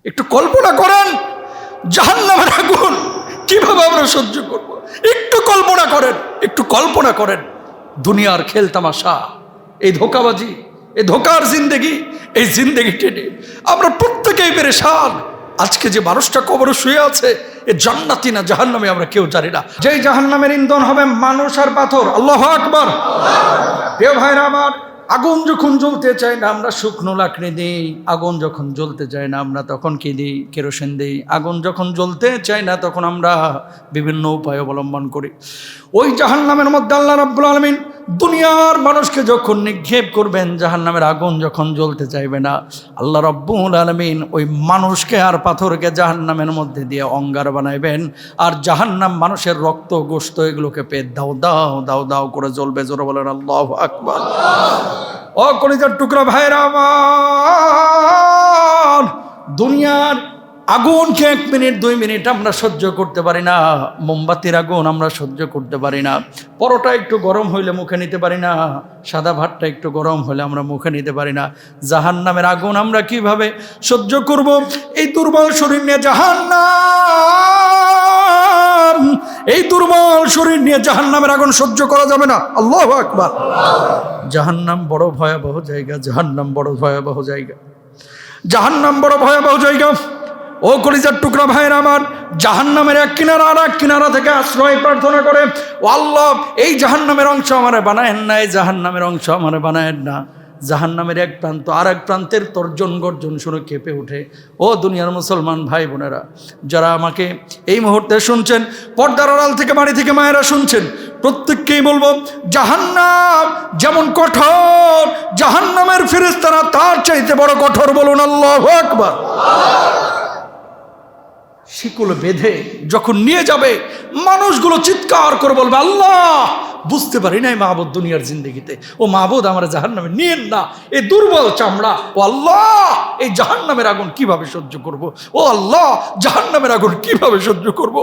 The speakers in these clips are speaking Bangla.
একটু কল্পনা করেন জাহান্নামের আগুন কিভাবে আমরা সহ্য করব। একটু কল্পনা করেন, একটু কল্পনা করেন। দুনিয়ার খেল তামাশা, এই ধোঁকাবাজি, এই ধোঁকার জিন্দেগি, এই জিন্দেগি টেনে আমরা প্রত্যেকেই পেরেশান। আজকে যে মানুষটা কবরে শুয়ে আছে, এ জান্নাতি না জাহান্নামী আমরা কেউ জানি না। যেই জাহান্নামের ইন্ধন হবে মানুষ আর পাথর। আল্লাহু আকবার। প্রিয় ভাইরা আমার, আগুন যখন জ্বলতে চায় না আমরা শুকনো লাকড়ি দিই, আগুন যখন জ্বলতে চায় না আমরা তখন কি দিই? কেরোসিন দিই। আগুন যখন জ্বলতে চায় না তখন আমরা বিভিন্ন উপায় অবলম্বন করি। ওই জাহান্নামের মধ্যে আল্লাহ রাব্বুল আলামিন দুনিয়ার মানুষকে যখন নিক্ষেপ করবেন, জাহান্নামের আগুন যখন জ্বলতে চাইবে না, আল্লাহ রাব্বুল আলামিন ওই মানুষকে আর পাথরকে জাহান্নামের মধ্যে দিয়ে অঙ্গার বানাইবেন। আর জাহান্নাম মানুষের রক্ত গোশত এগুলোকে পেয়ে দাও দাও দাও দাও করে জ্বলবে। জোরে বলেন আল্লাহু আকবার। ও কলিজার টুকরা ভাইরা আমার, দুনিয়ার আগুনকে 1 মিনিট 2 মিনিট আমরা সহ্য করতে পারি না। মোমবাতির আগুন আমরা সহ্য করতে পারি না। পরোটা একটু গরম হইলে মুখে নিতে পারি না। সাদা ভাতটা একটু গরম হলে আমরা মুখে নিতে পারি না। জাহান্নামের আগুন আমরা কিভাবে সহ্য করব? এই দুর্বল শরীর নিয়ে জাহান্নাম, এই দুর্বল শরীর নিয়ে জাহান্নামের আগুন সহ্য করা যাবে না। আল্লাহু আকবার। জাহান্নাম বড় ভয়াবহ জায়গা, জাহান্নাম বড় ভয়াবহ জায়গা, জাহান্নাম বড় ভয়াবহ জায়গা। ও কলিজার টুকরা ভাইয়ের আমার, জাহান্নামের এক কিনারা আর এক কিনারা থেকে আশ্রয় প্রার্থনা করে, ও আল্লাহ এই জাহান্নামের অংশ আমারে বানায়েন না, এই জাহান্নামের অংশ আমারে বানায়েন না। জাহান্নামের এক প্রান্ত আর এক প্রান্তের তর্জন গর্জন শুনে কেঁপে ওঠে। ও দুনিয়ার মুসলমান ভাই বোনেরা, যারা আমাকে এই মুহূর্তে শুনছেন, পর্দার আড়াল থেকে বাড়ি থেকে মায়েরা শুনছেন, প্রত্যেককেই বলবো, জাহান্নাম যেমন কঠোর, জাহান্নামের ফেরেশতারা তার চাইতে বড় কঠোর। বলুন আল্লাহু আকবার। শিকল বেঁধে যখন নিয়ে যাবে, মানুষগুলো চিৎকার করে বলবে, আল্লাহ বুঝতে পারি নাই মাহবুদ দুনিয়ার জিন্দগিতে, ও মাহবুদ আমার জাহান্নামে নিয়েন না, এই দুর্বল চামড়া। ও আল্লাহ এই জাহান্নামের আগুন কিভাবে সহ্য করব? ও আল্লাহ জাহান্নামের আগুন কিভাবে সহ্য করব?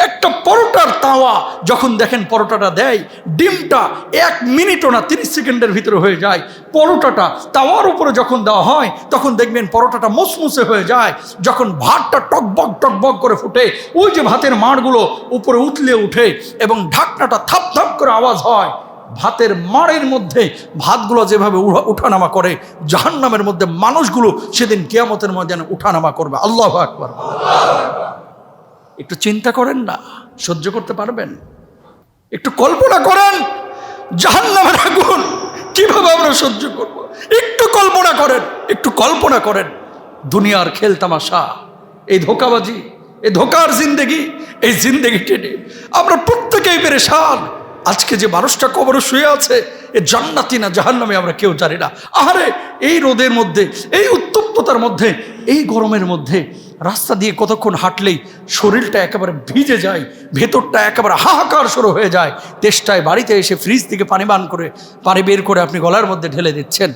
একটা পরোটার তাওয়া যখন দেখেন পরোটাটা দেয়, ডিমটা 1 মিনিটও না 30 সেকেন্ডের ভিতরে হয়ে যায়। পরোটাটা তাওয়ার উপরে যখন দেওয়া হয় তখন দেখবেন পরোটাটা মুসমুসে হয়ে যায়। যখন ভাতটা টকবক টকবক করে ফুটে, ওই যে ভাতের মাড়গুলো উপরে উতলে উঠে এবং ঢাকনাটা থাপ থাপ করে আওয়াজ হয়, ভাতের মাড়ের মধ্যে ভাতগুলো যেভাবে উঠানামা করে, জাহান্নামের মধ্যে মানুষগুলো সেদিন কিয়ামতের ময়দানে উঠানামা করবে। আল্লাহু আকবার। একটু চিন্তা করেন না, সহ্য করতে পারবেন? একটু কল্পনা করেন জাহান্নামের আগুন কিভাবে আমরা সহ্য করব। একটু কল্পনা করেন, একটু কল্পনা করেন। দুনিয়ার খেল তামাশা, এই ধোঁকাবাজি, এই ধোঁকার জিন্দেগি, এই জিন্দেগি টেনে আমরা প্রত্যেকেই পেরেশান। আজকে যে মানুষটা কবরে শুয়ে আছে, এ জান্নাতি না জাহান্নামী আমরা কেউ জানি না। আহারে এই রোদের মধ্যে, এই উত্তপ্ততার মধ্যে, এই গরমের মধ্যে রাস্তা দিয়ে কতক্ষণ হাঁটলেই শরীরটা একেবারে ভিজে যায়, ভেতরটা একেবারে হাহাকার শুরু হয়ে যায়। তেষ্টায় বাড়িতে এসে ফ্রিজ থেকে পানি বের করে আপনি গলার মধ্যে ঢেলে দিচ্ছেন।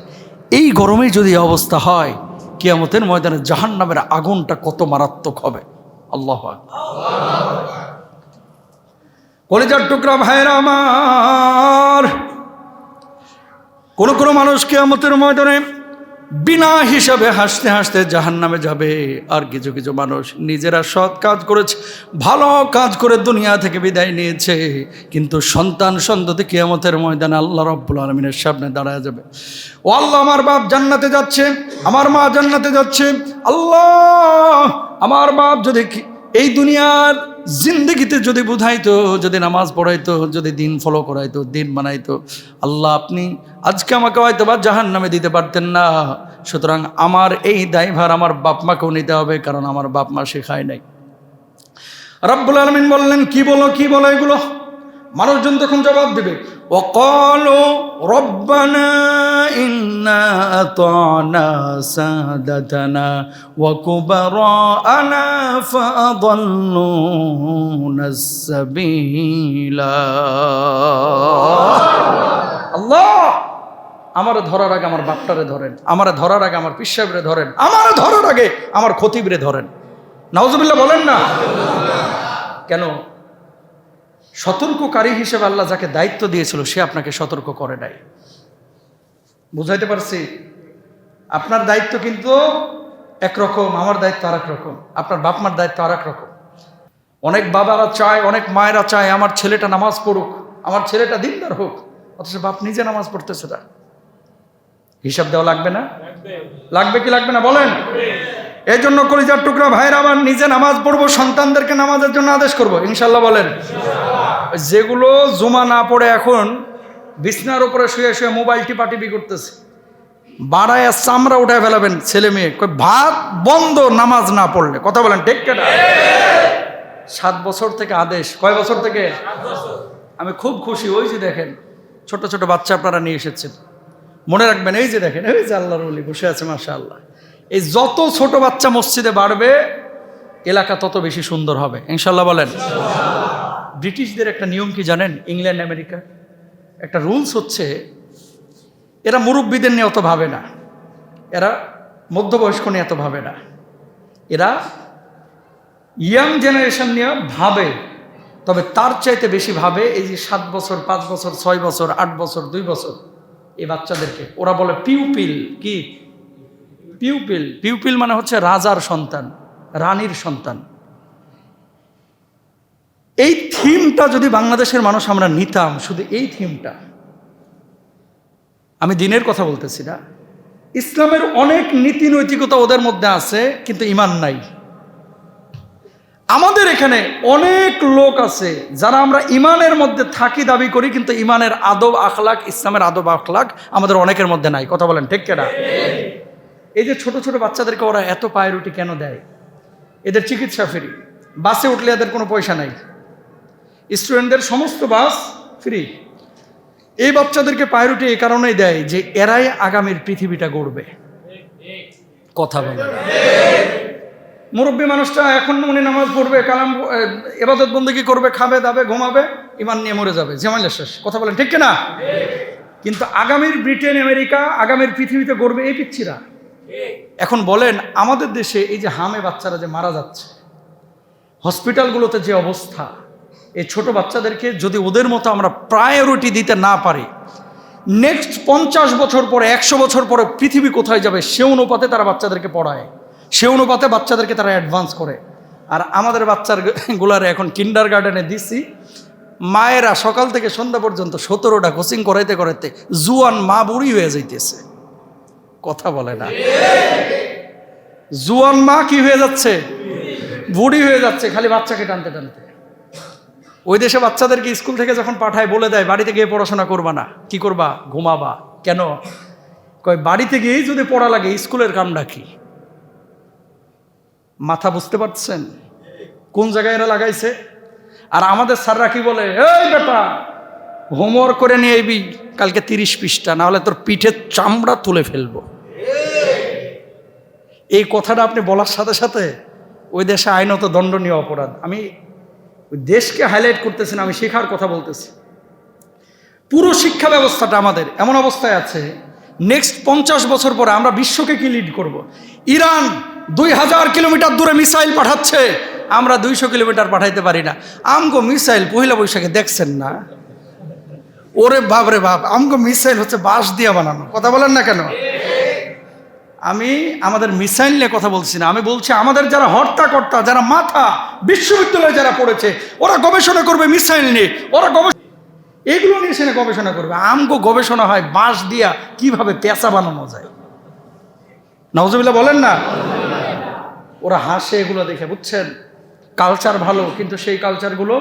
এই গরমে যদি অবস্থা হয়, কিয়ামতের ময়দানে জাহান্নামের আগুনটা কত মারাত্মক হবে। আল্লাহু আকবার। কলিজার টুকরা ভাইরা আমার, কোন কোন মানুষ কিয়ামতের ময়দানে বিনা হিসাবে হাসতে হাসতে জাহান্নামে যাবে। আর কিছু কিছু মানুষ নিজেরা সৎ কাজ করেছে, ভালো কাজ করে দুনিয়া থেকে বিদায় নিয়েছে, কিন্তু সন্তান সন্ততি কিয়ামতের ময়দানে আল্লাহ রাব্বুল আলামিনের সামনে দাঁড়ায় যাবে। ও আল্লাহ, আমার বাপ জান্নাতে যাচ্ছে, আমার মা জান্নাতে যাচ্ছে। আল্লাহ, আমার বাপ যদি এই দুনিয়ার জিন্দগিতে যদি বুঝাইতো, যদি নামাজ পড়াইতো, যদি দিন ফলো করাইতো, দিন বানাইতো, আল্লাহ আপনি আজকে আমাকে হয়তো বা জাহান্নামে দিতে পারতেন না। সুতরাং আমার এই দায়ভার আমার বাপ মাকেও নিতে হবে, কারণ আমার বাপ মা শেখায় নাই। রাব্বুল আলামিন বললেন, কি বলো এগুলো? মানুষজন তখন জবাব দেবে, ওয়াকালু রব্বানা ইন্না আতানা সাদাতানা ওয়া কুবারানা ফাআদাল্লুনাস সাবিলা। আল্লাহ, আমারে ধরার আগে আমার বাপটারে ধরেন, আমারে ধরার আগে আমার পীর সাহেবরে ধরেন, আমারে ধরার আগে আমার খতিবরে ধরেন। নাউজুবিল্লাহ বলেন না কেন? সতর্ককারী হিসেবে আল্লাহ যাকে দায়িত্ব দিয়েছিল সে আপনাকে সতর্ক করে নাই। বুঝাইতে পারছি? আপনার দায়িত্ব কিন্তু একরকম, আমার দায়িত্ব আর এক রকম, আপনার বাপ মার দায়িত্ব আর এক রকম। অনেক বাবারা চায়, অনেক মায়েরা চায় আমার ছেলেটা নামাজ পড়ুক, আমার ছেলেটা দিনদার হোক, অথচ বাপ নিজে নামাজ পড়তেছে না। হিসাব দেওয়া লাগবে না? লাগবে কি লাগবে না বলেন? এই জন্য কলিজার টুকরা ভাইরা আমার, নিজে নামাজ পড়বো, সন্তানদেরকে নামাজের জন্য আদেশ করব, ইনশাল্লাহ বলেন। যেগুলো জুমা না পড়ে এখন বিছনার উপরে শুয়ে শুয়ে মোবাইল টিপাটিপি করতেছে, বাড়ায় চামড়া উঠায় ফেলাবেন ছেলে মেয়ে, ভাত বন্ধ নামাজ না পড়লে। কথা বলেন ঠিক কেনা? 7 বছর থেকে আদেশ। কয় বছর থেকে? আমি খুব খুশি। ওই যে দেখেন ছোট ছোট বাচ্চা আপনারা নিয়ে এসেছেন, মনে রাখবেন, এই যে দেখেন, এই যে আল্লাহর ওলি বসে আছে, মাশাআল্লাহ। এই যত ছোট বাচ্চা মসজিদে বাড়বে এলাকা তত বেশি সুন্দর হবে, ইনশাল্লাহ বলেন। ব্রিটিশদের একটা নিয়ম কি জানেন? ইংল্যান্ড আমেরিকা একটা রুলস হচ্ছে, এরা মুরব্বীদের নিয়ে অত ভাবে না, এরা মধ্যবয়স্ক নিয়ে এত ভাবে না, এরা ইয়াং জেনারেশন নিয়ে ভাবে। তবে তার চাইতে বেশি ভাবে এই যে 7 বছর, 5 বছর, 6 বছর, 8 বছর, 2 বছর এই বাচ্চাদেরকে ওরা বলে পিউপিল। কি পিউপিল? পিউপিল মানে হচ্ছে রাজার সন্তান, রানীর সন্তান। এই থিমটা যদি বাংলাদেশের মানুষ আমরা নিতাম, শুধু এই থিমটা, আমি দিনের কথা বলতেছি না, ইসলামের অনেক নীতি নৈতিকতা ওদের মধ্যে আছে, কিন্তু ঈমান নাই। আমাদের এখানে অনেক লোক আছে যারা আমরা ঈমানের মধ্যে থাকি দাবি করি, কিন্তু ঈমানের আদব আখলাক, ইসলামের আদব আখলাক আমাদের অনেকের মধ্যে নাই। কথা বলেন ঠিক কিনা? এই যে ছোট ছোট বাচ্চাদেরকে ওরা এত প্রায়োরিটি কেন দেয়? এদের চিকিৎসা ফ্রি, বাসে উঠলে এদের কোনো পয়সা নাই, স্টুডেন্টদের সমস্ত বাস ফ্রি। এই বাচ্চাদেরকে প্রায়োরিটি এই কারণেই দেয় যে এরাই আগামীর পৃথিবীটা গড়বে। কথা বলে মুরব্বী মানুষটা এখন উনি নামাজ পড়বে, কালাম ইবাদত বন্দেগী করবে, খাবে দাবে ঘুমাবে, ঈমান নিয়ে মরে যাবে, ঝামেলা শেষ। কথা বলেন ঠিক কিনা? কিন্তু আগামীর ব্রিটেন আমেরিকা, আগামীর পৃথিবীতে গড়বে এই পিচ্ছিরা। এখন বলেন আমাদের দেশে এই যে হামে বাচ্চারা যে মারা যাচ্ছে, হসপিটালগুলোতে যে অবস্থা, এই ছোট বাচ্চাদেরকে যদি ওদের মতো আমরা প্রায়োরিটি দিতে না পারি, নেক্সট 50 বছর পরে, 100 বছর পরে পৃথিবী কোথায় যাবে সে অনুপাতে তারা বাচ্চাদেরকে পড়ায়, সে অনুপাতে বাচ্চাদেরকে তারা অ্যাডভান্স করে। আর আমাদের বাচ্চার গুলারে এখন কিন্ডার গার্ডেনে দিছি, মায়েরা সকাল থেকে সন্ধ্যা পর্যন্ত 17টা কোচিং করাইতে করাইতে জুয়ান মা বুড়ি হয়ে যাইতেছে। কথা বলে না? জুয়ান মা কি হয়ে যাচ্ছে? বুড়ি হয়ে যাচ্ছে, খালি বাচ্চাকে টানতে টানতে। ওই দেশে বাচ্চাদেরকে স্কুল থেকে যখন পাঠায় বলে দেয় বাড়িতে গিয়ে পড়াশোনা করবা না, কি করবা? ঘুমাবা। কেন? কয় বাড়িতে গিয়েই যদি পড়া লাগে স্কুলের কামটা কি? মাথা বুঝতে পারছেন কোন জায়গায় এরা লাগাইছে? আর আমাদের স্যাররা কি বলে, এই বেটা হোমওয়ার্ক করে নিয়ে আইবি কালকে 30 পৃষ্ঠা, না হলে তোর পিঠের চামড়া তুলে ফেলবো। এই কথাটা আপনি বলার সাথে সাথে ওই দেশে আইনত দণ্ডনীয় অপরাধ। আমি ওই দেশকে হাইলাইট করতেছি না, আমি শেখার কথা বলতেছি। পুরো শিক্ষা ব্যবস্থাটা আমাদের এমন অবস্থায় আছে, নেক্সট 50 বছর পরে আমরা বিশ্বকে কি লিড করব? ইরান 2000 কিলোমিটার দূরে মিসাইল পাঠাচ্ছে, আমরা 200 কিলোমিটার পাঠাইতে পারি না। আমগো মিসাইল পহিলা বৈশাখে দেখছেন না? ওরে বাপ রে বাপ, আমগো মিসাইল হচ্ছে বাঁশ দিয়ে বানানো। কথা বলেন না কেন? আমি আমাদের মিসাইল নিয়ে কথা বলছি না, আমি বলছি আমাদের যারা হর্তাকর্তা, যারা মাথা, বিশ্ববিদ্যালয়ে যারা পড়েছে, ওরা গবেষণা করবে মিসাইল নিয়ে, ওরা এগুলো নিয়ে সেখানে গবেষণা করবে। আমগো গবেষণা হয় বাঁশ দিয়া কিভাবে পেঁচা বানানো যায়। নাউজুবিল্লাহ বলেন না? ওরা হাসে এগুলো দেখে, বুঝছেন? কালচার ভালো, কিন্তু সেই কালচারগুলো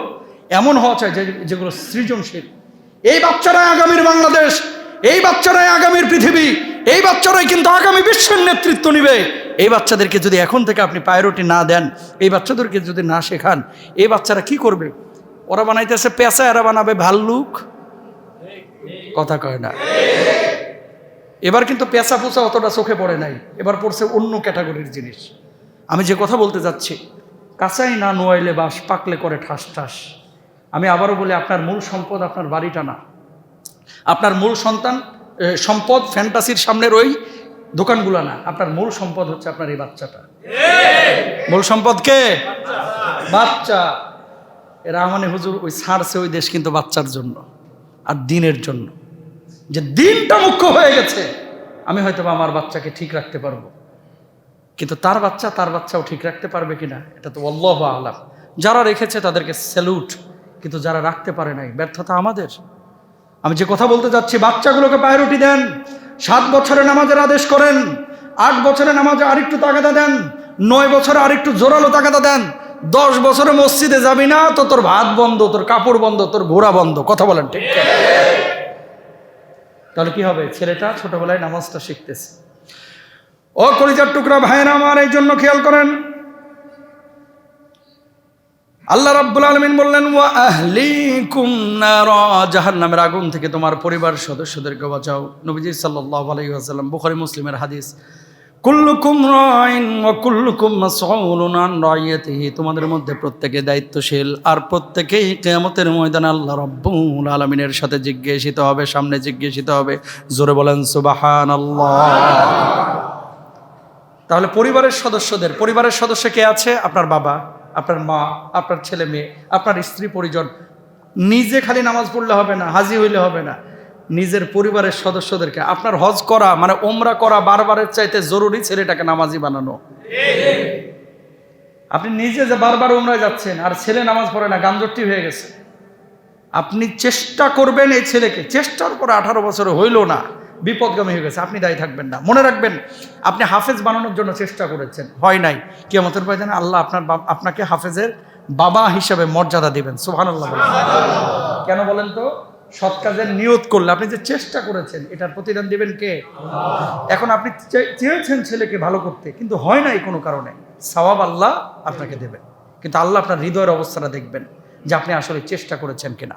এমন হওয়া চাই যেগুলো সৃজনশীল। এই বাচ্চারাই আগামীর বাংলাদেশ, এই বাচ্চারাই আগামীর পৃথিবী, এই বাচ্চারাই কিন্তু আগামী বিশ্বের নেতৃত্ব নিবে। এই বাচ্চাদেরকে যদি এখন থেকে আপনি প্রায়োরিটি না দেন, এই বাচ্চাদেরকে যদি না শেখান, এই বাচ্চারা কি করবে? ওরা বানাইতেছে পেঁচা, এরা বানাবে ভাল্লুক। কথা কয় না? এবার কিন্তু পেঁচা পোচা অতটা চোখে পড়ে নাই, এবার পড়ছে অন্য ক্যাটাগরির জিনিস। আমি যে কথা বলতে যাচ্ছি, কাঁচাই না নোয়াইলে বাস, পাকলে করে ঠাস ঠাস। আমি আবারও বলি, আপনার মূল সম্পদ আপনার বাড়িটা না, আপনার মূল সম্পদ ফ্যান্টাসির সামনের ওই দোকানগুলো না, আপনার মূল সম্পদ হচ্ছে আপনার এই বাচ্চাটা। মূল সম্পদ কে? বাচ্চা। রাহমানি হুজুর ওই ছাড়ছে ওই দেশ কিন্তু বাচ্চার জন্য আর দিনের জন্য। যে দিনটা মুখ্য হয়ে গেছে, আমি হয়তো আমার বাচ্চাকে ঠিক রাখতে পারবো। কিন্তু তার বাচ্চাও ঠিক রাখতে পারবে কিনা এটা তো আল্লাহু আ'লাম। যারা রেখেছে তাদেরকে স্যালুট, কিন্তু যারা রাখতে পারে নাই, ব্যর্থতা আমাদের। আমি যে কথা বলতে যাচ্ছি, বাচ্চাগুলোকে প্রায়োরিটি দেন। 7 বছরে নামাজের আদেশ করেন, 8 বছরে নামাজে আরেকটু তাগাদা দেন, 9 বছরে আরেকটু জোরালো তাগাদা দেন। 10 বছরে মসজিদে যাবি না তো তোর ভাত বন্ধ, তোর কাপড় বন্ধ, তোর ঘোরা বন্ধ। কথা বলেন ঠিক? তাহলে কি হবে? ছেলেটা ছোটবেলায় নামাজটা শিখতেছে। ও কলিজার টুকরা ভাইয়েরা আমার, এই জন্য খেয়াল করেন, আল্লাহ রাব্বুল আলামিন বললেন ওয়া আহলিকুম নারা, জাহান্নামের আগুন থেকে তোমার পরিবার সদস্যদেরকে বাঁচাও। নবীজি সাল্লাল্লাহু আলাইহি ওয়াসাল্লাম, বুখারী মুসলিমের হাদিস, কুল্লুকুম রাইন ওয়া কুল্লুকুম মাসউলুন আন রাইয়াতিহি, তোমাদের মধ্যে প্রত্যেকে দায়িত্বশীল, আর প্রত্যেকেই কিয়ামতের ময়দানে আল্লাহ রাব্বুল আলামিনের সাথে জিজ্ঞাসিত হবে, সামনে জিজ্ঞাসিত হবে। জোরে বলেন সুবহানাল্লাহ। তাহলে পরিবারের সদস্য কে আছে? আপনার বাবা, আপনার মা, আপনার ছেলে মেয়ে, আপনার স্ত্রী পরিজন। নিজে খালি নামাজ পড়লে হবে না, হাজি হইলে হবে না, নিজের পরিবারের সদস্যদেরকে। আপনার হজ করা মানে ওমরা করা বারবারের চাইতে জরুরি ছেলেটাকে নামাজি বানানো। আপনি নিজে যে বারবার ওমরায় যাচ্ছেন আর ছেলে নামাজ পড়ে না, গাঞ্জট্টি হয়ে গেছে। আপনি চেষ্টা করবেন এই ছেলেকে, চেষ্টার পরে 18 বছর হইল না, বিপদগামী হয়ে গেছে, আপনি দায়ী থাকবেন না। মনে রাখবেন, আপনি হাফেজ বানানোর জন্য চেষ্টা করেছেন, হয় নাই, কিয়ামতের ময়দানে আল্লাহ আপনাকে হাফেজের বাবা হিসেবে মর্যাদা দিবেন। সুবহানাল্লাহ। কেন বলেন তো? সৎ কাজের নিয়ত করলে, আপনি যে চেষ্টা করেছেন এটার প্রতিদান দিবেন কে? এখন আপনি চেয়েছেন ছেলেকে ভালো করতে, কিন্তু হয় নাই কোনো কারণে, সওয়াব আল্লাহ আপনাকে দেবেন, কিন্তু আল্লাহ আপনার হৃদয়ের অবস্থাটা দেখবেন যে আপনি আসলে চেষ্টা করেছেন কিনা।